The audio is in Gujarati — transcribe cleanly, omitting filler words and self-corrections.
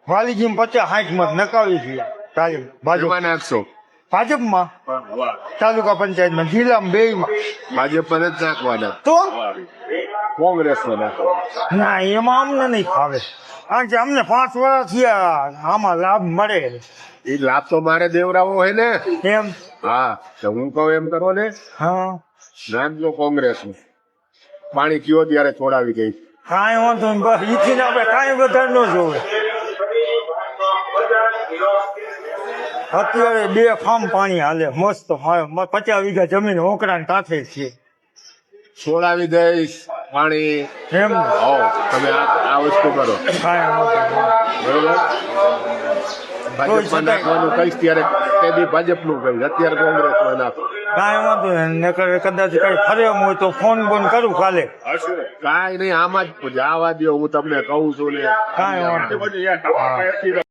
વાલીજી 50-60 મત નકાવી છે કાયમ ભાજપ નાખશો ભાજપમાં તાલુકા પંચાયતમાં જિલ્લામાં બેયમાં ભાજપ પર જ નાખવાના તો કોંગ્રેસમાં નાખો ના એમાં અમને નહીં ફાવે કારણ કે અમને 5 વર્ષ થયા આમાં લાભ મળે એ લાભ તો મારે દેવરાવો હોય ને એમ હા તો હું કહું એમ કરો ને હા નાખજો કોંગ્રેસ પાણી કયો ત્યારે છોડાવી ગઈ કાંઈ વાંધો નહીં બસ ઈથી આપણે કાંઈ વધારે ન જોવે અત્યારે 2 ફાર્મ પાણી હાલે મસ્ત 50 વીઘા જમીન ઓકરાને કાંઠે છે છોડાવી દઈશ પાણી એમ આવો તમે આ વસ્તુ કરો કાંઈ વાંધો બરોબર ભાજપમાં નાખવાનું કહીશ ત્યારે તે બી ભાજપનું કહીશ અત્યારે કોંગ્રેસમાં નાખો કાંઈ વાંધો નહીં નકર કદાચ કઈ ફરે એમ હોય તો ફોન કરું કાલે કાંઈ નહીં આમાં જ જવા દો હું તમને કહું છું ને કાંઈ વાંધો નહીં.